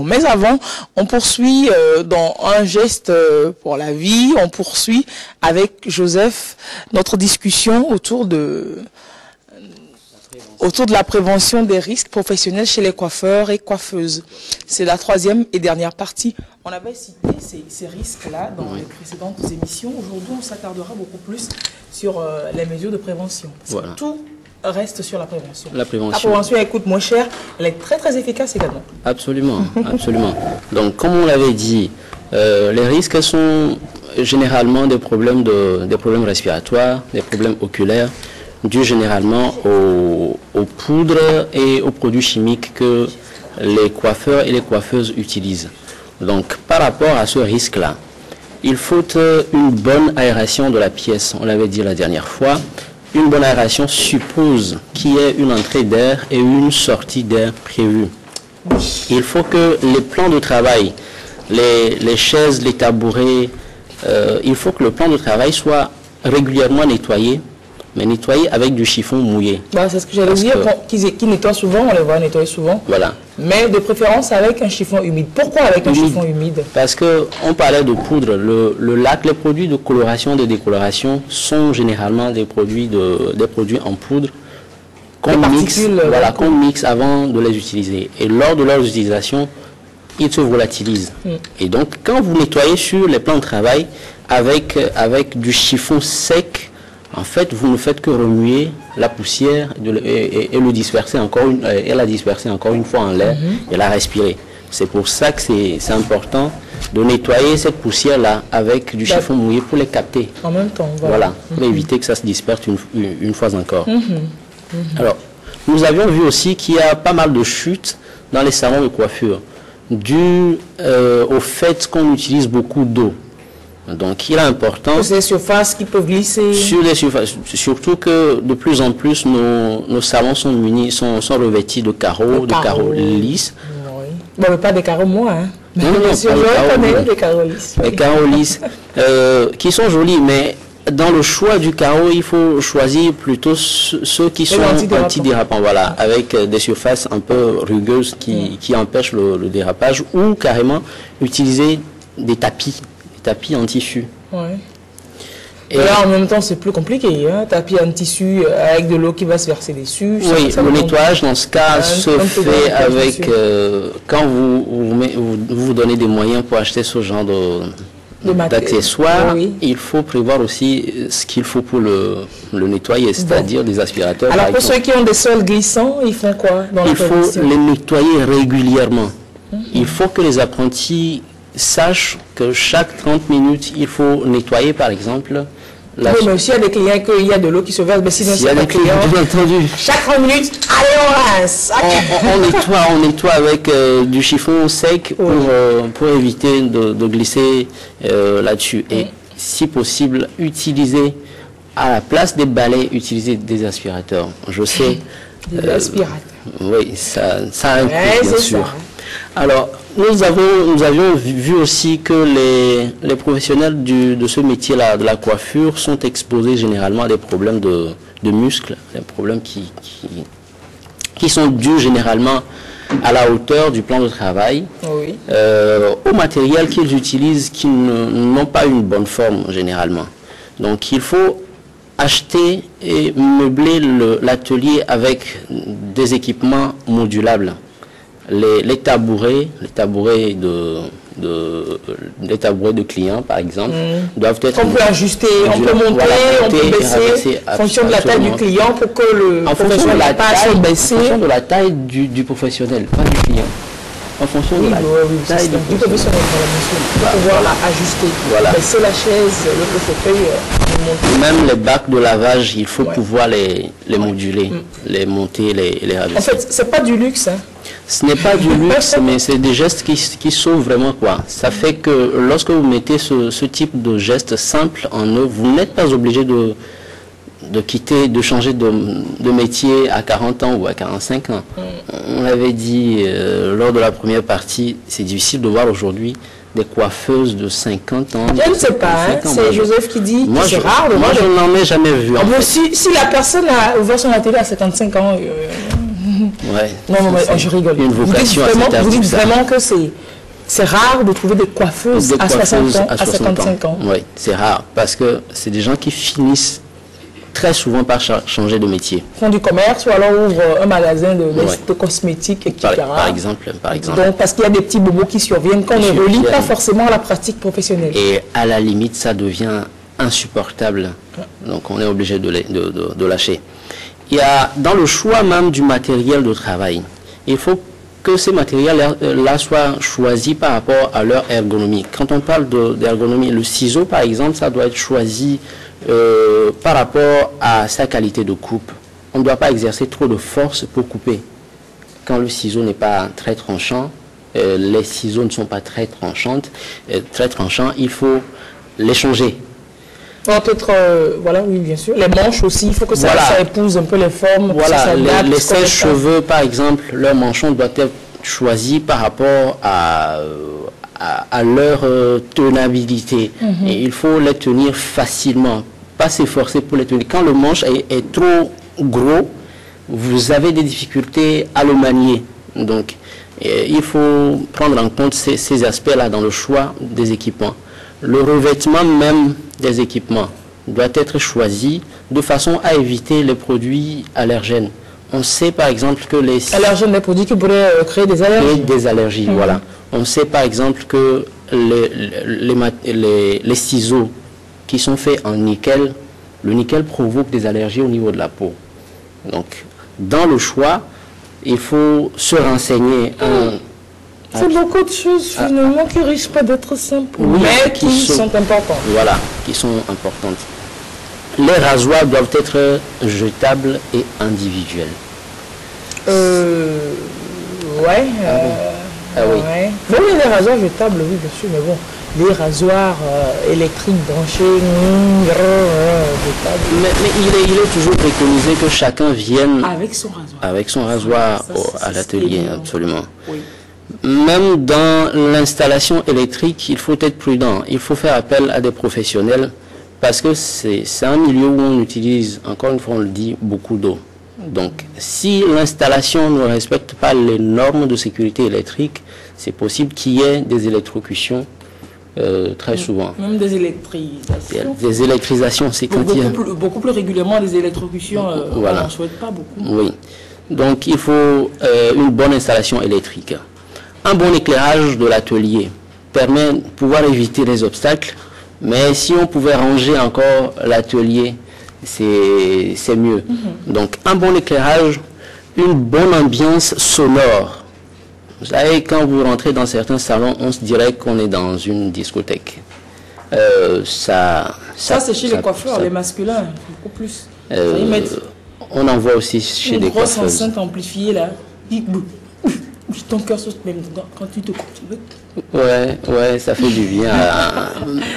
Mais avant, on poursuit dans un geste pour la vie, on poursuit avec Joseph notre discussion autour de la prévention des risques professionnels chez les coiffeurs et coiffeuses. C'est la troisième et dernière partie. On avait cité ces risques-là dans les précédentes émissions. Aujourd'hui, on s'attardera beaucoup plus sur les mesures de prévention. Voilà. Tout reste sur la prévention. La prévention. La prévention, elle coûte moins cher, elle est très très efficace également. Absolument, absolument. Donc, comme on l'avait dit, les risques sont généralement des problèmes respiratoires, des problèmes oculaires, dus généralement aux poudres et aux produits chimiques que les coiffeurs et les coiffeuses utilisent. Donc, par rapport à ce risque-là, il faut une bonne aération de la pièce. On l'avait dit la dernière fois. Une bonne aération suppose qu'il y ait une entrée d'air et une sortie d'air prévue. Il faut que les plans de travail, les chaises, les tabourets, il faut que le plan de travail soit régulièrement nettoyé, mais nettoyé avec du chiffon mouillé. Bah, c'est ce que j'allais dire, qui nettoient souvent, on les voit nettoyer souvent. Voilà. Mais de préférence avec un chiffon humide. Pourquoi avec un chiffon humide? Parce qu'on parlait de poudre. Le lac, les produits de coloration, de décoloration sont généralement des produits en poudre qu'on mixe avant de les utiliser. Et lors de leur utilisation, ils se volatilisent. Et donc, quand vous nettoyez sur les plans de travail avec du chiffon sec, en fait, vous ne faites que remuer la poussière et la disperser encore une fois en l'air et la respirer. C'est pour ça que c'est important de nettoyer cette poussière-là avec du chiffon mouillé pour les capter. En même temps, voilà. Pour éviter que ça se disperse une fois encore. Alors, nous avions vu aussi qu'il y a pas mal de chutes dans les salons de coiffure, dû au fait qu'on utilise beaucoup d'eau. Donc, il est important... Sur les surfaces qui peuvent glisser. Sur les surfaces. Surtout que de plus en plus, nos salons sont revêtis de carreaux lisses. Oui. Bon, mais pas des carreaux moi, hein. Non, des carreaux lisses. Des carreaux lisses qui sont jolis, mais dans le choix du carreau, il faut choisir plutôt ceux qui sont antidérapants, voilà, avec des surfaces un peu rugueuses qui empêchent le dérapage, ou carrément utiliser des tapis en tissu. Ouais. Et là, en même temps, c'est plus compliqué. Hein? Tapis en tissu avec de l'eau qui va se verser dessus. Oui, le nettoyage, dans ce cas, se fait avec... quand vous donnez des moyens pour acheter ce genre d'accessoires, il faut prévoir aussi ce qu'il faut pour le nettoyer, c'est-à-dire des aspirateurs. Alors, pour ceux qui ont des sols glissants, ils font quoi dans il faut les nettoyer régulièrement. Il faut que les apprentis sachent que chaque 30 minutes, il faut nettoyer, par exemple. Oui, mais aussi, il y a des clients qu'il y a de l'eau qui se verse. Mais sinon, c'est pas client. Bien entendu. Chaque 30 minutes, allez, on rince. On nettoie avec du chiffon sec pour éviter de glisser là-dessus. Et si possible, utiliser, à la place des balais, utiliser des aspirateurs. Je sais. Des aspirateurs. Oui, ça a un coût, bien sûr. Ça. Alors, nous avions vu aussi que les professionnels de ce métier-là, de la coiffure, sont exposés généralement à des problèmes de muscles, des problèmes qui sont dus généralement à la hauteur du plan de travail, au matériel qu'ils utilisent qui n'ont pas une bonne forme généralement. Donc, il faut acheter et meubler l'atelier avec des équipements modulables. Les tabourets de clients, par exemple, doivent être... On peut ajuster, on peut monter, on peut baisser, en fonction de la taille du client pour que le professionnel passe baisser. En fonction de la taille du professionnel, pas du client. En fonction de la taille du professionnel. Pour pouvoir ajuster, baisser la chaise, le fauteuil, monter. Même les bacs de lavage, il faut pouvoir les moduler, les monter, les ravisser. En fait, c'est pas du luxe, hein. Ce n'est pas du luxe, mais c'est des gestes qui sauvent vraiment, quoi. Ça fait que lorsque vous mettez ce type de gestes simples en œuvre, vous n'êtes pas obligé de de changer de métier à 40 ans ou à 45 ans. On l'avait dit lors de la première partie, c'est difficile de voir aujourd'hui des coiffeuses de 50 ans. Je ne sais pas, hein, c'est Joseph qui dit que c'est rare. Moi, je n'en ai jamais vu. Si la personne a ouvert son atelier à 55 ans, Ouais. Non, je rigole. Une vocation vous dites vraiment que c'est rare de trouver des coiffeuses à 60 ans, à 55 ans. Oui, c'est rare parce que c'est des gens qui finissent très souvent par changer de métier. Font du commerce ou alors ouvrent un magasin de cosmétiques, etc. Par exemple. Donc, parce qu'il y a des petits bobos qui surviennent qu'on ne relie pas forcément à la pratique professionnelle. Et à la limite, ça devient insupportable. Donc, on est obligé de lâcher. Il y a, dans le choix même du matériel de travail, il faut que ces matériels-là soient choisis par rapport à leur ergonomie. Quand on parle d'ergonomie, le ciseau, par exemple, ça doit être choisi par rapport à sa qualité de coupe. On ne doit pas exercer trop de force pour couper. Quand le ciseau n'est pas très tranchant, les ciseaux ne sont pas très tranchants, il faut les changer. Peut-être, voilà, oui, bien sûr. Les manches aussi, il faut que ça épouse un peu les formes. Voilà, les sèche-cheveux, par exemple, leurs manchons doivent être choisis par rapport à leur tenabilité. Et il faut les tenir facilement, pas s'efforcer pour les tenir. Quand le manche est trop gros, vous avez des difficultés à le manier. Donc, il faut prendre en compte ces aspects-là dans le choix des équipements. Le revêtement même des équipements doit être choisi de façon à éviter les produits allergènes. On sait par exemple que les... Allergènes, des produits qui pourraient créer des allergies. Créer des allergies, voilà. On sait par exemple que les ciseaux qui sont faits en nickel, le nickel provoque des allergies au niveau de la peau. Donc, dans le choix, il faut se renseigner. C'est beaucoup de choses finalement qui risquent pas d'être simples, mais qui sont importantes. Voilà, qui sont importantes. Les rasoirs doivent être jetables et individuels. Oui. Bon, il y a des rasoirs jetables, oui, bien sûr, mais bon, les rasoirs électriques branchés, jetables. Mais il est toujours préconisé que chacun vienne avec son rasoir, à l'atelier, absolument. Oui. Même dans l'installation électrique, il faut être prudent. Il faut faire appel à des professionnels parce que c'est un milieu où on utilise, encore une fois on le dit, beaucoup d'eau. Donc, si l'installation ne respecte pas les normes de sécurité électrique, c'est possible qu'il y ait des électrocutions très souvent. Même des électrisations. Des électrisations, c'est quand il y a... Beaucoup plus régulièrement des électrocutions, voilà. On n'en souhaite pas beaucoup. Oui. Donc, il faut une bonne installation électrique. Un bon éclairage de l'atelier permet de pouvoir éviter les obstacles, mais si on pouvait ranger encore l'atelier, c'est mieux. Donc un bon éclairage, une bonne ambiance sonore. Vous savez, quand vous rentrez dans certains salons, on se dirait qu'on est dans une discothèque. Ça c'est chez les coiffeurs, les masculins, beaucoup plus. On en voit aussi chez des coiffeuses. Une grosse enceinte amplifiée là. Ton cœur saute même quand tu te coupes. Ouais, ça fait du bien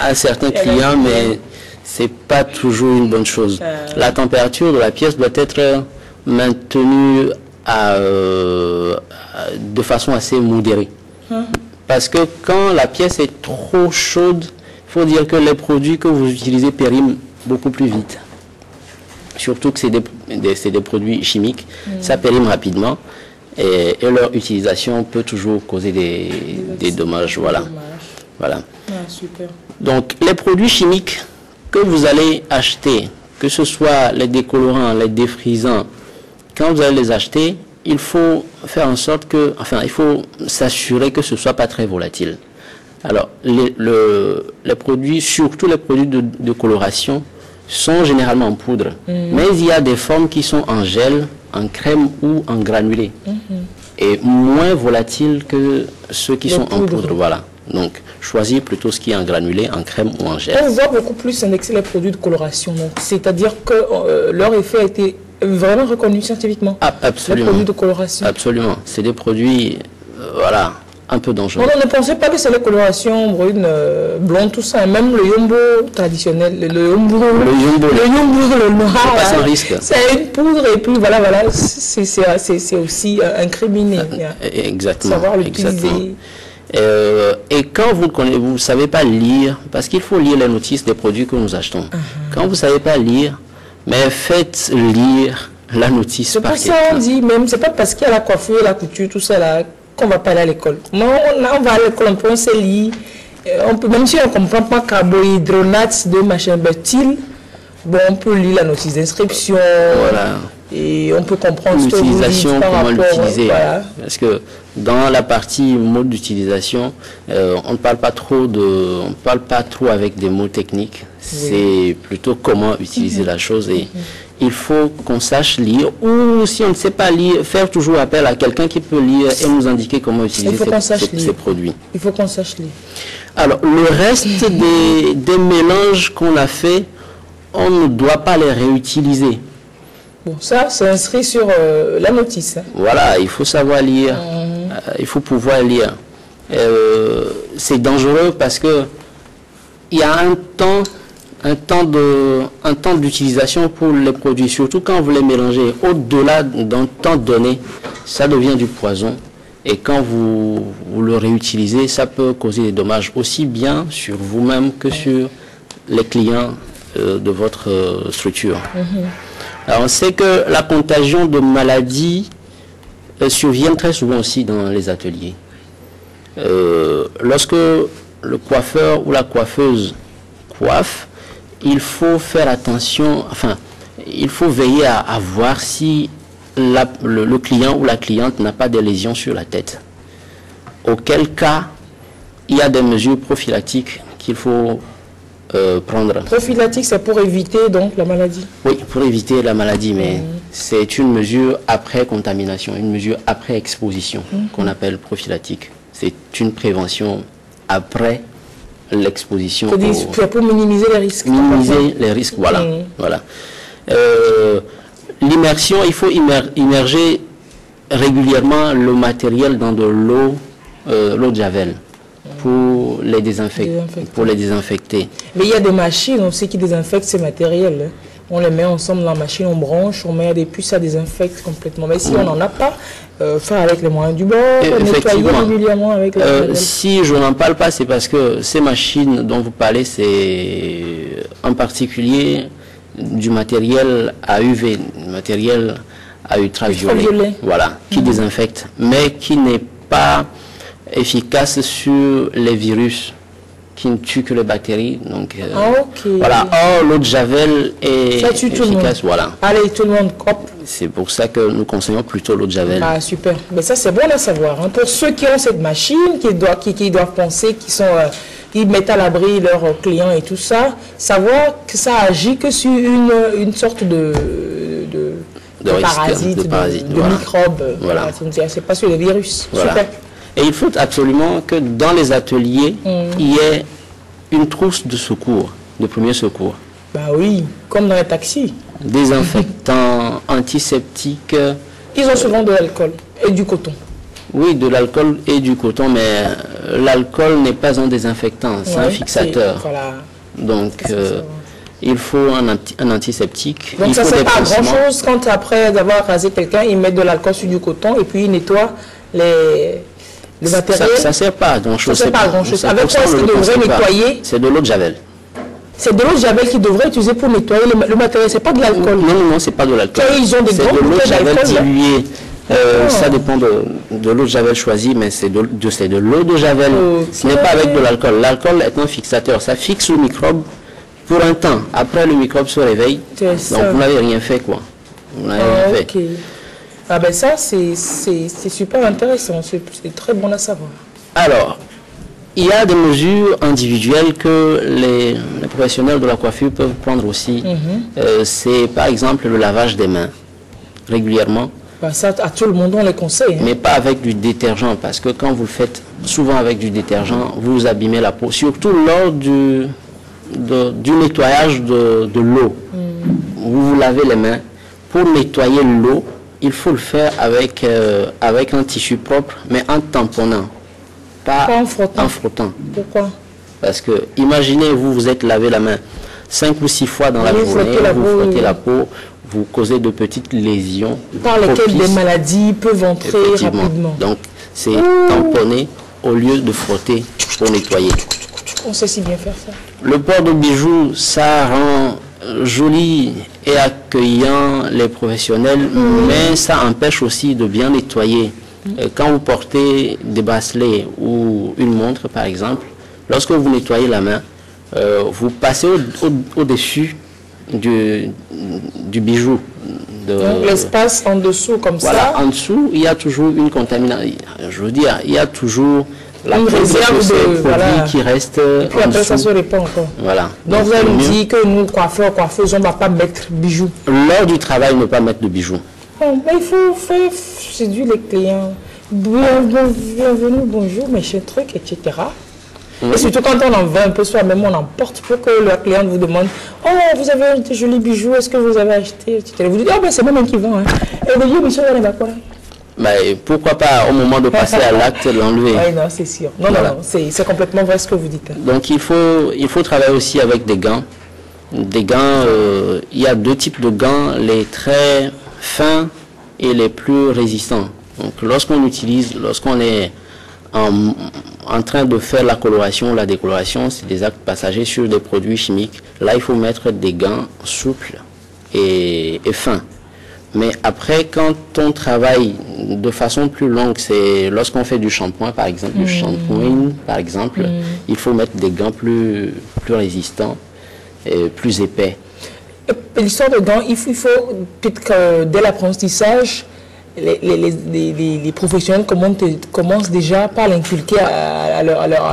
à certains clients, mais c'est pas toujours une bonne chose. La température de la pièce doit être maintenue de façon assez modérée. Parce que quand la pièce est trop chaude, il faut dire que les produits que vous utilisez périment beaucoup plus vite. Surtout que c'est des produits chimiques, ça périme rapidement. Et leur utilisation peut toujours causer des dommages. Voilà. Super. Donc, les produits chimiques que vous allez acheter, que ce soit les décolorants, les défrisants, quand vous allez les acheter, il faut faire en sorte que, il faut s'assurer que ce ne soit pas très volatile. Alors, les produits, surtout les produits de coloration, sont généralement en poudre. Mais il y a des formes qui sont en gel, en crème ou en granulé. Et moins volatiles que ceux qui sont en poudre. Voilà. Donc, choisir plutôt ce qui est en granulé, en crème ou en gel. On voit beaucoup plus indexer les produits de coloration. C'est-à-dire que leur effet a été vraiment reconnu scientifiquement. Absolument. Les produits de coloration. Absolument. C'est des produits, voilà, un peu dangereux. On ne pensait pas que c'est les colorations brunes, blondes, tout ça. Même le yombo traditionnel, le yombo, le noir. C'est pas sans risque. C'est une poudre et puis voilà, c'est aussi incriminé. Exactement. Savoir l'utiliser. Et quand vous ne savez pas lire, parce qu'il faut lire les notices des produits que nous achetons. Quand vous ne savez pas lire, mais faites lire la notice c'est par pour ça quelqu'un. on dit, même, c'est pas parce qu'il y a la coiffure, la couture, tout ça là, qu'on va pas aller à l'école. Non, on va à l'école, on peut se lire. On peut, même si on ne comprend pas carbohydrates de machin, bon, on peut lire la notice d'inscription. Voilà. Et on peut comprendre l'utilisation, comment l'utiliser. Voilà. Parce que dans la partie mode d'utilisation, on ne parle pas trop avec des mots techniques. Oui. C'est plutôt comment utiliser la chose. Et il faut qu'on sache lire, ou si on ne sait pas lire, faire toujours appel à quelqu'un qui peut lire et nous indiquer comment utiliser ces produits. Il faut qu'on sache lire. Alors, le reste des mélanges qu'on a fait, on ne doit pas les réutiliser. Bon, ça, c'est inscrit sur la notice. Hein. Voilà, il faut savoir lire, il faut pouvoir lire. C'est dangereux parce que il y a un temps d'utilisation pour les produits, surtout quand vous les mélangez. Au-delà d'un temps donné, ça devient du poison. Et quand vous le réutilisez, ça peut causer des dommages aussi bien sur vous-même que sur les clients de votre structure. Alors on sait que la contagion de maladies survient très souvent aussi dans les ateliers. Lorsque le coiffeur ou la coiffeuse coiffe, il faut faire attention, enfin, il faut veiller à voir si le client ou la cliente n'a pas de lésions sur la tête. Auquel cas, il y a des mesures prophylactiques qu'il faut prendre. Prophylactique, c'est pour éviter donc la maladie? Oui, pour éviter la maladie, mais c'est une mesure après contamination, une mesure après exposition qu'on appelle prophylactique. C'est une prévention après l'exposition. C'est pour minimiser les risques. Minimiser les risques, voilà. Voilà. L'immersion, il faut immerger régulièrement le matériel dans de l'eau de Javel pour les désinfecter. Mais il y a des machines aussi qui désinfectent ces matériels. On les met ensemble dans la machine, on branche, on met des puces, ça désinfecte complètement. Mais si on n'en a pas, faire avec les moyens du bord, nettoyer régulièrement avec la si je n'en parle pas, c'est parce que ces machines dont vous parlez, c'est en particulier du matériel à UV, matériel à ultraviolet, voilà, qui désinfecte, mais qui n'est pas efficace sur les virus, qui ne tue que les bactéries. Donc, voilà. Or, l'eau de Javel est efficace. Voilà. Allez, tout le monde, hop. C'est pour ça que nous conseillons plutôt l'eau de Javel. Ah, super. Mais ça, c'est bon à savoir. Hein. Pour ceux qui ont cette machine, qui doivent penser, qui mettent à l'abri leurs clients et tout ça, savoir que ça agit que sur une sorte de parasite, de microbe. Voilà. C'est pas sur les virus. Voilà. Super. Et il faut absolument que dans les ateliers, il y ait une trousse de secours, de premier secours. Bah oui, comme dans les taxis. Désinfectants, antiseptiques. Ils ont souvent de l'alcool et du coton. Oui, de l'alcool et du coton, mais l'alcool n'est pas un désinfectant, c'est un fixateur. Voilà. Donc, il faut un antiseptique. Donc, ça ne sert pas à grand-chose quand, après avoir rasé quelqu'un, ils mettent de l'alcool sur du coton et puis ils nettoient le matériel. Ça ne sert pas à grand-chose. Ça ne sert pas à grand-chose. Avec quoi est-ce qu'ils devraient nettoyer? C'est de l'eau de Javel. C'est de l'eau de Javel qu'ils devraient utiliser pour nettoyer le matériel. C'est pas de l'alcool. Non, c'est pas de l'alcool. Ils ont des grandes bouteilles d'alcool diluée. Ça dépend de l'eau de Javel choisie, mais c'est de l'eau de Javel. Ce n'est pas avec de l'alcool. L'alcool est un fixateur. Ça fixe le microbe pour un temps. Après, le microbe se réveille. Donc, vous n'avez rien fait, quoi. Vous n'avez rien fait. Ah ben ça, c'est super intéressant, c'est très bon à savoir. Alors, il y a des mesures individuelles que les professionnels de la coiffure peuvent prendre aussi. C'est par exemple le lavage des mains, régulièrement. Ben ça, à tout le monde, on les conseille. Hein. Mais pas avec du détergent, parce que quand vous le faites souvent avec du détergent, vous abîmez la peau, surtout lors du nettoyage de l'eau. Vous vous lavez les mains. Pour nettoyer l'eau, il faut le faire avec un tissu propre, mais en tamponnant, pas en frottant. Pourquoi? Parce que, imaginez, vous êtes lavé la main 5 ou 6 fois dans la journée, vous frottez la peau, vous causez de petites lésions. Par lesquelles des maladies peuvent entrer rapidement. Donc, c'est tamponner au lieu de frotter pour nettoyer. On sait si bien faire ça. Le port de bijoux, ça rend joli et accueillant les professionnels, mais ça empêche aussi de bien nettoyer. Quand vous portez des bracelets ou une montre, par exemple, lorsque vous nettoyez la main, vous passez au-dessus du bijou. Donc l'espace en dessous comme voilà, ça. En dessous, il y a toujours une contamination. Je veux dire, il y a toujours la une réserve de produits qui reste et puis après ça se répand encore. Voilà. Donc vous allez nous dire que nous, coiffeuses, on ne va pas mettre bijoux. Lors du travail, ne pas mettre de bijoux. Bon, mais il faut faire séduire les clients. Bienvenue, bonjour, machin truc, etc. Oui. Et surtout quand on en veut un peu soi-même, on emporte pour que la cliente vous demande « Oh, vous avez des jolis bijoux, est-ce que vous avez acheté ?» Vous dites « Oh, ben c'est moi-même qui vend. Hein. » Et vous dites « Monsieur, on va quoi ?» Mais pourquoi pas, au moment de passer à l'acte, l'enlever. Oui, non, c'est sûr. Non, voilà. Non, c'est complètement vrai ce que vous dites. Donc il faut travailler aussi avec des gants. Des gants, il y a deux types de gants, les très fins et les plus résistants. Donc lorsqu'on est en train de faire la coloration, la décoloration, c'est des actes passagers sur des produits chimiques. Là, il faut mettre des gants souples et fins. Mais après, quand on travaille de façon plus longue, c'est lorsqu'on fait du shampoing, par exemple, du shampoing, par exemple, il faut mettre des gants plus résistants et plus épais. L'histoire de gants, il faut peut-être que dès l'apprentissage, les professionnels commencent déjà par l'inculquer à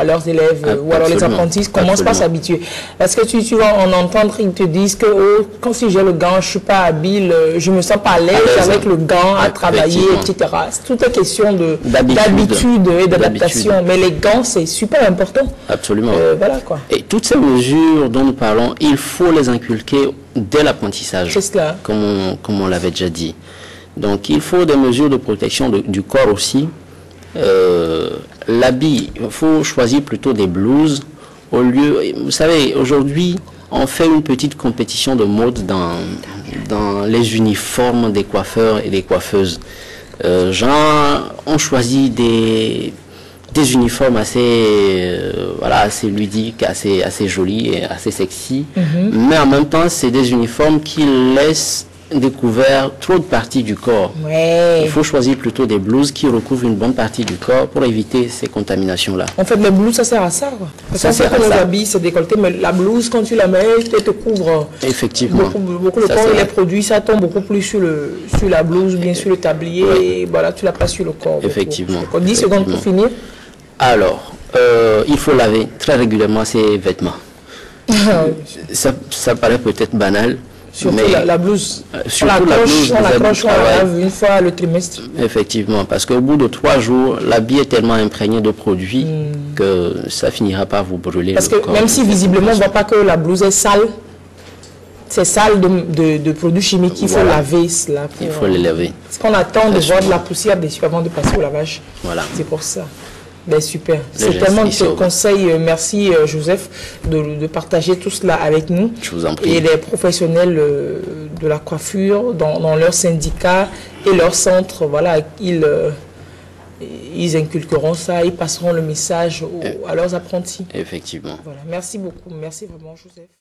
leurs élèves ou alors les apprentis commencent pas à s'habituer. Parce que tu vas en entendre, ils te disent que oh, quand si j'ai le gant, je suis pas habile, je me sens pas à l'aise avec le gant à travailler, etc. C'est toute une question d'habitude et d'adaptation. Mais les gants, c'est super important. Absolument. Voilà, quoi. Et toutes ces mesures dont nous parlons, il faut les inculquer dès l'apprentissage. C'est cela. Comme on l'avait déjà dit. Donc il faut des mesures de protection du corps aussi. L'habit, il faut choisir plutôt des blouses au lieu... Vous savez, aujourd'hui, on fait une petite compétition de mode dans les uniformes des coiffeurs et des coiffeuses. On choisit des uniformes assez ludiques, assez jolis et assez sexy. Mais en même temps, c'est des uniformes qui laissent découvert trop de parties du corps. Ouais. Il faut choisir plutôt des blouses qui recouvrent une bonne partie du corps pour éviter ces contaminations-là. En fait, les blouses, ça sert à ça. Quoi. Ça sert à ça. Les habits, c'est décolleté, mais la blouse, quand tu la mets, elle te couvre effectivement beaucoup le corps et les produits, ça tombe beaucoup plus sur la blouse, bien sur le tablier, et voilà, tu la passes sur le corps. Effectivement. 10 secondes pour finir. Alors, il faut laver très régulièrement ses vêtements. Ça paraît peut-être banal. Surtout la blouse. Surtout la blouse, on l'accroche, on la lave une fois le trimestre. Effectivement, parce qu'au bout de 3 jours, l'habit est tellement imprégné de produits que ça finira par vous brûler. Parce que même si visiblement on ne voit pas que la blouse est sale, c'est sale de produits chimiques, il faut laver cela. Il faut les laver. Parce qu'on attend de voir de la poussière dessus avant de passer au lavage. Voilà. C'est pour ça. Ben super, c'est tellement de conseils. Merci Joseph de partager tout cela avec nous. Je vous en prie. Et les professionnels de la coiffure dans leur syndicat et leur centre, voilà, ils inculqueront ça, ils passeront le message à leurs apprentis. Effectivement. Voilà, merci beaucoup, merci vraiment Joseph.